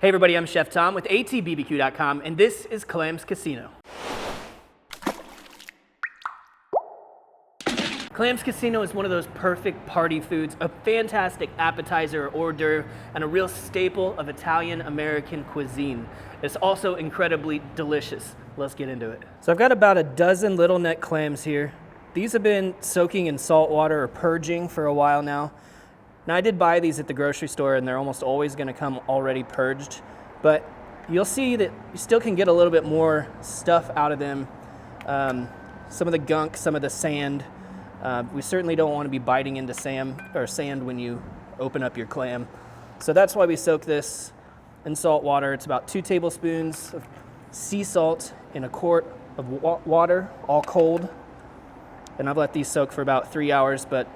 Hey everybody, I'm Chef Tom with atbbq.com, and this is Clams Casino. Clams Casino is one of those perfect party foods, a fantastic appetizer or hors d'oeuvre, and a real staple of Italian-American cuisine. It's also incredibly delicious. Let's get into it. So I've got about a dozen little neck clams here. These have been soaking in salt water or purging for a while now. Now I did buy these at the grocery store and they're almost always gonna come already purged, but you'll see that you still can get a little bit more stuff out of them. Some of the gunk, some of the sand. We certainly don't want to be biting into sand when you open up your clam. So that's why we soak this in salt water. It's about 2 tablespoons of sea salt in a quart of water, all cold. And I've let these soak for about 3 hours, but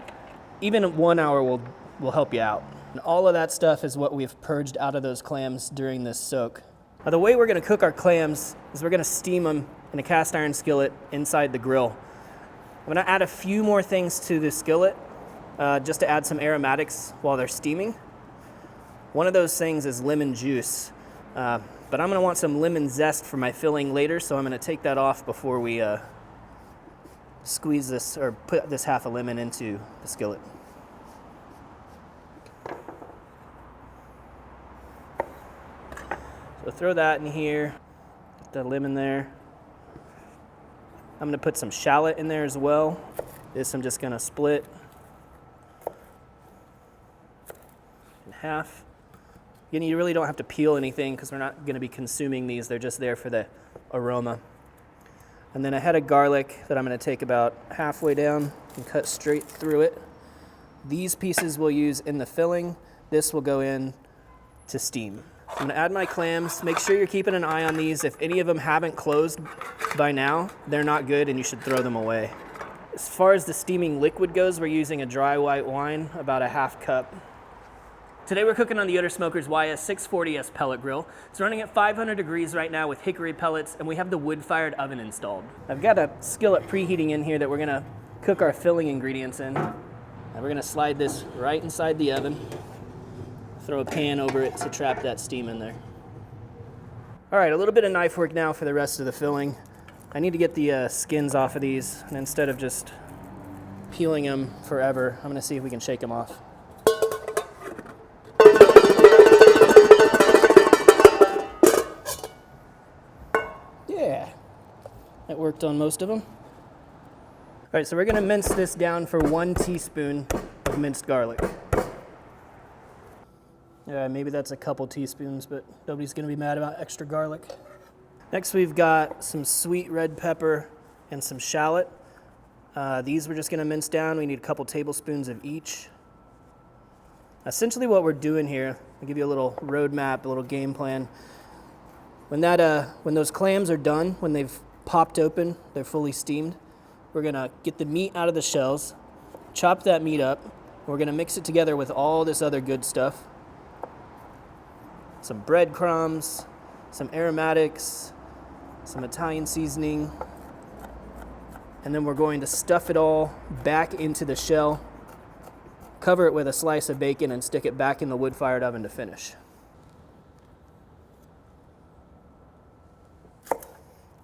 even 1 hour will help you out. And all of that stuff is what we've purged out of those clams during this soak. Now the way we're gonna cook our clams is we're gonna steam them in a cast iron skillet inside the grill. I'm gonna add a few more things to the skillet just to add some aromatics while they're steaming. One of those things is lemon juice, but I'm gonna want some lemon zest for my filling later, so I'm gonna take that off before we squeeze this or put this half a lemon into the skillet. So throw that in here, get the lemon there. I'm gonna put some shallot in there as well. This I'm just gonna split in half. Again, you really don't have to peel anything because we're not gonna be consuming these. They're just there for the aroma. And then a head of garlic that I'm gonna take about halfway down and cut straight through it. These pieces we'll use in the filling. This will go in to steam. I'm gonna add my clams. Make sure you're keeping an eye on these. If any of them haven't closed by now, they're not good and you should throw them away. As far as the steaming liquid goes, we're using a dry white wine, about a half cup. Today we're cooking on the Yoder Smokers YS640S pellet grill. It's running at 500 degrees right now with hickory pellets, and we have the wood-fired oven installed. I've got a skillet preheating in here that we're gonna cook our filling ingredients in. And we're gonna slide this right inside the oven. Throw a pan over it to trap that steam in there. All right, a little bit of knife work now for the rest of the filling. I need to get the skins off of these, and instead of just peeling them forever, I'm gonna see if we can shake them off. Yeah, that worked on most of them. All right, so we're gonna mince this down for 1 teaspoon of minced garlic. Maybe that's a couple teaspoons, but nobody's gonna be mad about extra garlic. Next we've got some sweet red pepper and some shallot. These we're just gonna mince down. We need a couple tablespoons of each. Essentially what we're doing here, I'll give you a little roadmap, a little game plan. When those clams are done, when they've popped open, they're fully steamed, we're gonna get the meat out of the shells, chop that meat up, we're gonna mix it together with all this other good stuff. Some breadcrumbs, some aromatics, some Italian seasoning, and then we're going to stuff it all back into the shell, cover it with a slice of bacon, and stick it back in the wood-fired oven to finish.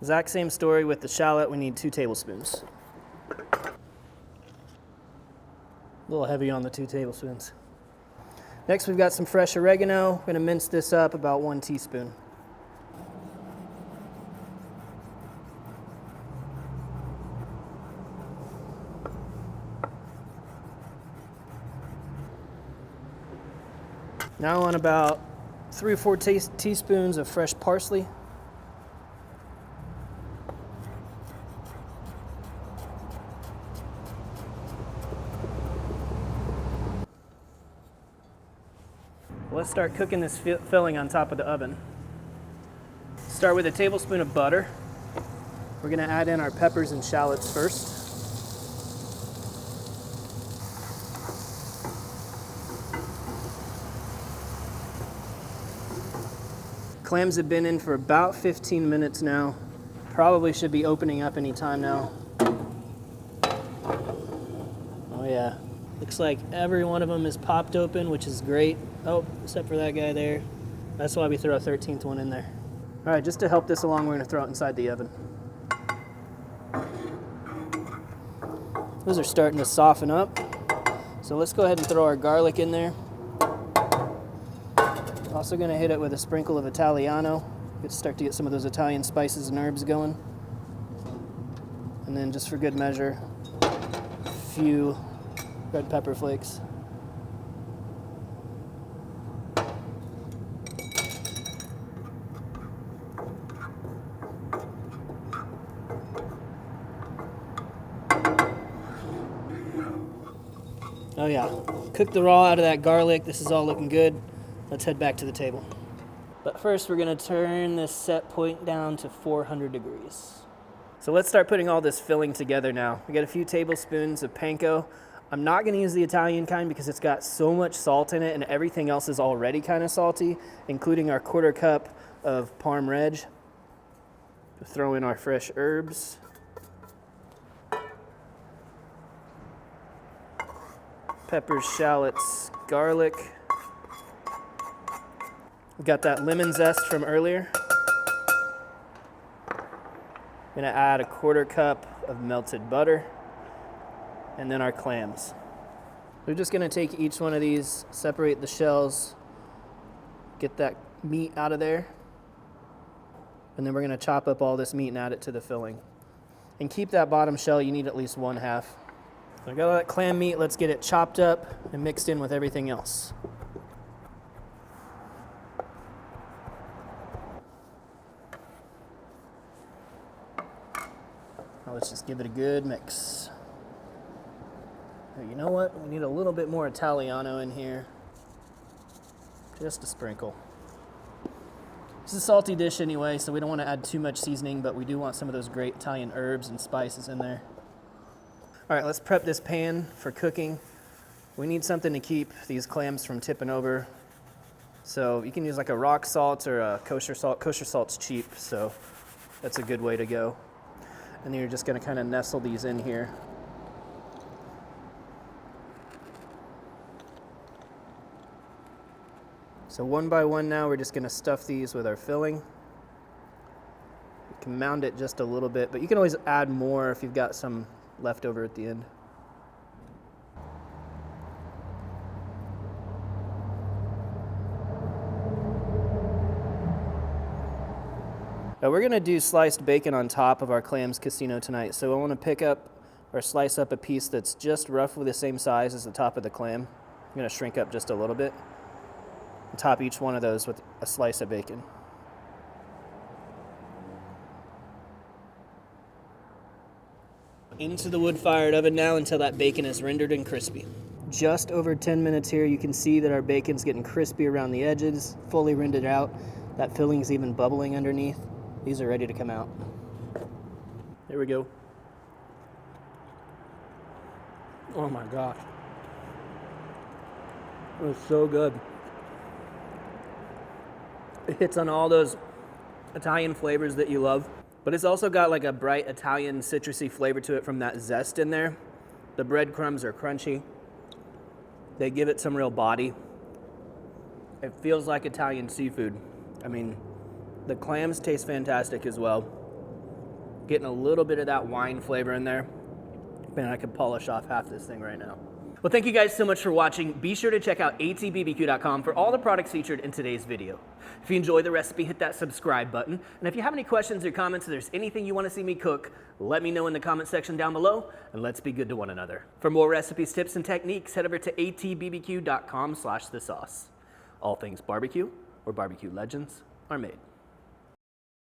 Exact same story with the shallot. We need 2 tablespoons. A little heavy on the 2 tablespoons. Next, we've got some fresh oregano. We're gonna mince this up about 1 teaspoon. Now on about 3 or 4 teaspoons of fresh parsley. Let's start cooking this filling on top of the oven. Start with a tablespoon of butter. We're gonna add in our peppers and shallots first. Clams have been in for about 15 minutes now. Probably should be opening up any time now. Oh yeah, looks like every one of them is popped open, which is great. Oh, except for that guy there. That's why we throw a 13th one in there. All right, just to help this along, we're gonna throw it inside the oven. Those are starting to soften up. So let's go ahead and throw our garlic in there. Also gonna hit it with a sprinkle of Italiano. Let's start to get some of those Italian spices and herbs going. And then just for good measure, a few red pepper flakes. Oh yeah, cook the raw out of that garlic. This is all looking good. Let's head back to the table. But first we're gonna turn this set point down to 400 degrees. So let's start putting all this filling together now. We got a few tablespoons of panko. I'm not gonna use the Italian kind because it's got so much salt in it and everything else is already kind of salty, including our 1/4 cup of parm reg. Throw in our fresh herbs. Peppers, shallots, garlic. We got that lemon zest from earlier. I'm gonna add a 1/4 cup of melted butter, and then our clams. We're just gonna take each one of these, separate the shells, get that meat out of there, and then we're gonna chop up all this meat and add it to the filling. And keep that bottom shell, you need at least 1/2. So I got all that clam meat, let's get it chopped up and mixed in with everything else. Now let's just give it a good mix. You know what? We need a little bit more Italiano in here. Just a sprinkle. This is a salty dish anyway, so we don't want to add too much seasoning, but we do want some of those great Italian herbs and spices in there. All right, let's prep this pan for cooking. We need something to keep these clams from tipping over. So you can use like a rock salt or a kosher salt. Kosher salt's cheap, so that's a good way to go. And then you're just gonna kind of nestle these in here. So one by one now, we're just gonna stuff these with our filling. You can mound it just a little bit, but you can always add more if you've got some left over at the end. Now we're gonna do sliced bacon on top of our Clams Casino tonight. So I wanna pick up or slice up a piece that's just roughly the same size as the top of the clam. I'm gonna shrink up just a little bit. And top each one of those with a slice of bacon. Into the wood-fired oven now until that bacon is rendered and crispy. Just over 10 minutes here, you can see that our bacon's getting crispy around the edges, fully rendered out. That filling's even bubbling underneath. These are ready to come out. There we go. Oh my gosh. It was so good. It hits on all those Italian flavors that you love. But it's also got like a bright Italian citrusy flavor to it from that zest in there. The breadcrumbs are crunchy. They give it some real body. It feels like Italian seafood. I mean, the clams taste fantastic as well. Getting a little bit of that wine flavor in there. Man, I could polish off half this thing right now. Well, thank you guys so much for watching. Be sure to check out atbbq.com for all the products featured in today's video. If you enjoyed the recipe, hit that subscribe button. And if you have any questions or comments, if there's anything you want to see me cook, let me know in the comment section down below, and let's be good to one another. For more recipes, tips, and techniques, head over to atbbq.com/thesauce. All things barbecue, where barbecue legends are made.